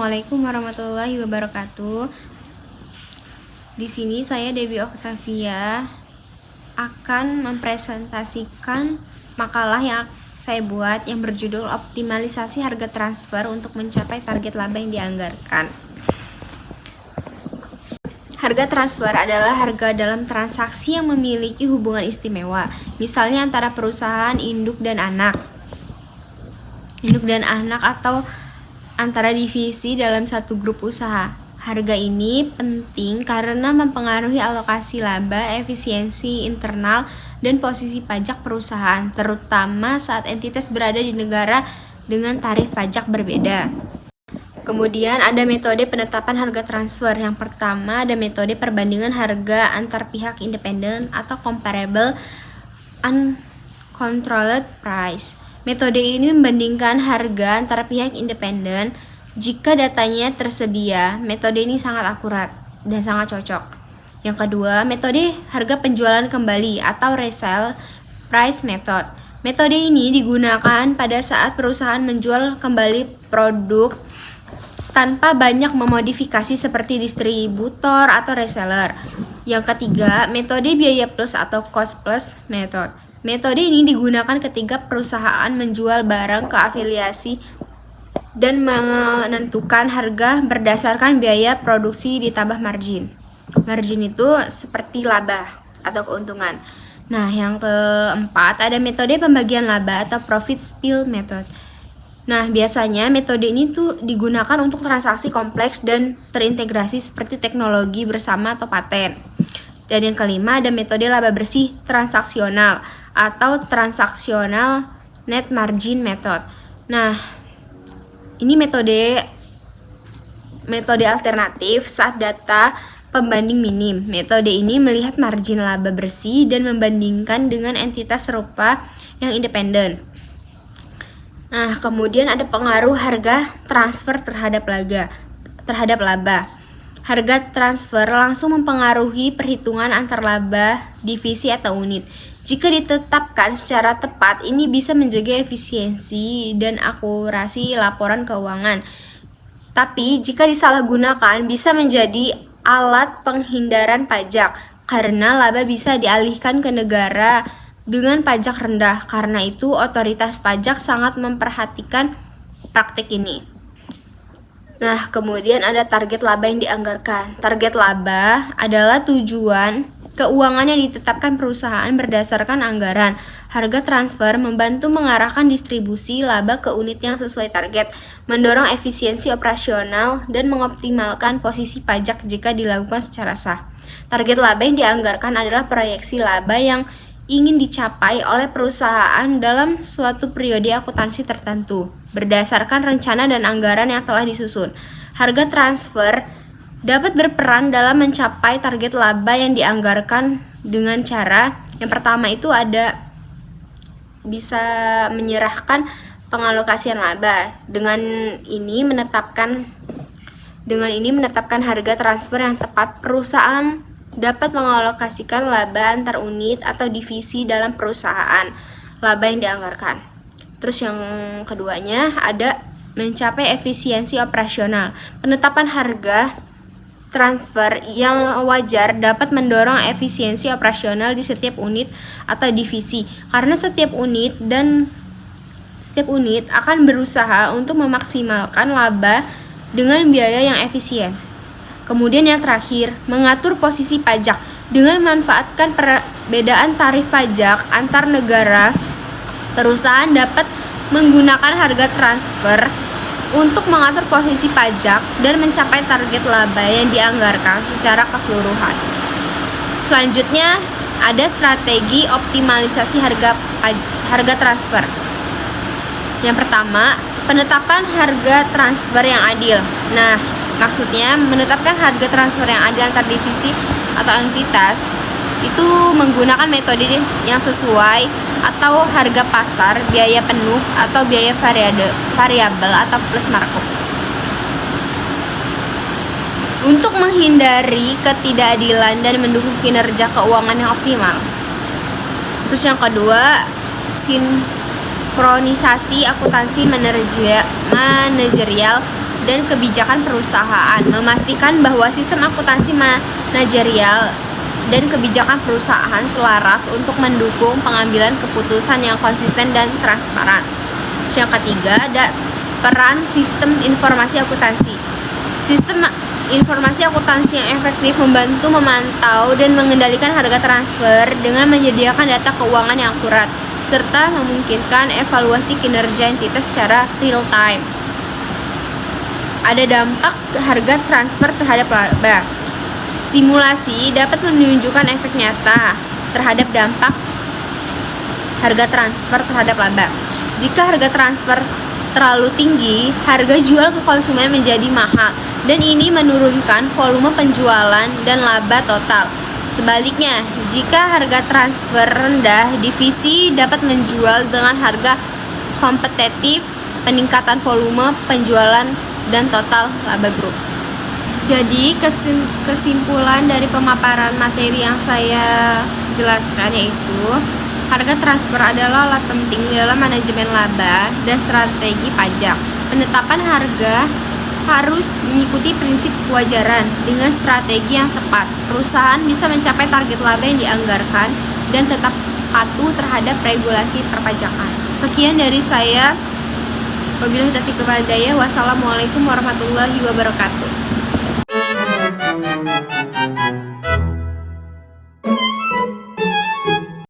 Assalamualaikum warahmatullahi wabarakatuh. Di sini saya Dewi Oktavia akan mempresentasikan makalah yang saya buat yang berjudul Optimalisasi Harga Transfer untuk Mencapai Target Laba yang Dianggarkan. Harga transfer adalah harga dalam transaksi yang memiliki hubungan istimewa, misalnya antara perusahaan induk dan anak atau antara divisi dalam satu grup usaha. Harga ini penting karena mempengaruhi alokasi laba, efisiensi internal, dan posisi pajak perusahaan, terutama saat entitas berada di negara dengan tarif pajak berbeda. Kemudian ada metode penetapan harga transfer. Yang pertama ada metode perbandingan harga antar pihak independen atau comparable uncontrolled price. Metode ini membandingkan harga antara pihak independen. Jika datanya tersedia, metode ini sangat akurat dan sangat cocok. Yang kedua, metode harga penjualan kembali atau resale price method. Metode ini digunakan pada saat perusahaan menjual kembali produk tanpa banyak memodifikasi seperti distributor atau reseller. Yang ketiga, metode biaya plus atau cost plus method. Metode ini digunakan ketika perusahaan menjual barang ke afiliasi dan menentukan harga berdasarkan biaya produksi ditambah margin. Margin itu seperti laba atau keuntungan. Nah, yang keempat ada metode pembagian laba atau profit split method. Nah, biasanya metode ini tuh digunakan untuk transaksi kompleks dan terintegrasi seperti teknologi bersama atau paten. Dan yang kelima ada metode laba bersih transaksional atau transaksional net margin method. Nah, ini metode alternatif saat data pembanding minim. Metode ini melihat margin laba bersih dan membandingkan dengan entitas serupa yang independen. Nah, kemudian ada pengaruh harga transfer terhadap laba. Harga transfer langsung mempengaruhi perhitungan antar laba, divisi atau unit. Jika ditetapkan secara tepat, ini bisa menjaga efisiensi dan akurasi laporan keuangan. Tapi jika disalahgunakan, bisa menjadi alat penghindaran pajak karena laba bisa dialihkan ke negara dengan pajak rendah. Karena itu, otoritas pajak sangat memperhatikan praktik ini. Nah, kemudian ada target laba yang dianggarkan. Target laba adalah tujuan keuangan yang ditetapkan perusahaan berdasarkan anggaran. Harga transfer membantu mengarahkan distribusi laba ke unit yang sesuai target, mendorong efisiensi operasional, dan mengoptimalkan posisi pajak jika dilakukan secara sah. Target laba yang dianggarkan adalah proyeksi laba yang ingin dicapai oleh perusahaan dalam suatu periode akuntansi tertentu, berdasarkan rencana dan anggaran yang telah disusun. Harga transfer dapat berperan dalam mencapai target laba yang dianggarkan dengan cara yang pertama itu ada bisa menyerahkan pengalokasian laba. Dengan ini menetapkan harga transfer yang tepat. Perusahaan dapat mengalokasikan laba antar unit atau divisi dalam perusahaan laba yang dianggarkan. Terus yang keduanya ada mencapai efisiensi operasional. Penetapan harga transfer yang wajar dapat mendorong efisiensi operasional di setiap unit atau divisi karena setiap unit akan berusaha untuk memaksimalkan laba dengan biaya yang efisien. Kemudian yang terakhir, mengatur posisi pajak dengan memanfaatkan perbedaan tarif pajak antar negara. Perusahaan dapat menggunakan harga transfer untuk mengatur posisi pajak dan mencapai target laba yang dianggarkan secara keseluruhan. Selanjutnya, ada strategi optimalisasi harga transfer. Yang pertama, penetapan harga transfer yang adil. Nah, maksudnya menetapkan harga transfer yang adil antar divisi atau entitas itu menggunakan metode yang sesuai atau harga pasar, biaya penuh atau biaya variabel atau plus markup. Untuk menghindari ketidakadilan dan mendukung kinerja keuangan yang optimal. Terus yang kedua, sinkronisasi akuntansi manajerial dan kebijakan perusahaan, memastikan bahwa sistem akuntansi manajerial dan kebijakan perusahaan selaras untuk mendukung pengambilan keputusan yang konsisten dan transparan. Yang ketiga, ada peran sistem informasi akuntansi. Sistem informasi akuntansi yang efektif membantu memantau dan mengendalikan harga transfer dengan menyediakan data keuangan yang akurat, serta memungkinkan evaluasi kinerja entitas secara real time. Ada dampak harga transfer terhadap laba. Simulasi dapat menunjukkan efek nyata terhadap dampak harga transfer terhadap laba. Jika harga transfer terlalu tinggi, harga jual ke konsumen menjadi mahal, dan ini menurunkan volume penjualan dan laba total. Sebaliknya, jika harga transfer rendah, divisi dapat menjual dengan harga kompetitif, peningkatan volume penjualan dan total laba grup. Jadi kesimpulan dari pemaparan materi yang saya jelaskan yaitu harga transfer adalah alat penting dalam manajemen laba dan strategi pajak. Penetapan harga harus mengikuti prinsip kewajaran dengan strategi yang tepat. Perusahaan bisa mencapai target laba yang dianggarkan dan tetap patuh terhadap regulasi perpajakan. Sekian dari saya. Wabillahi taufiq wal hidayah. Wassalamualaikum warahmatullahi wabarakatuh.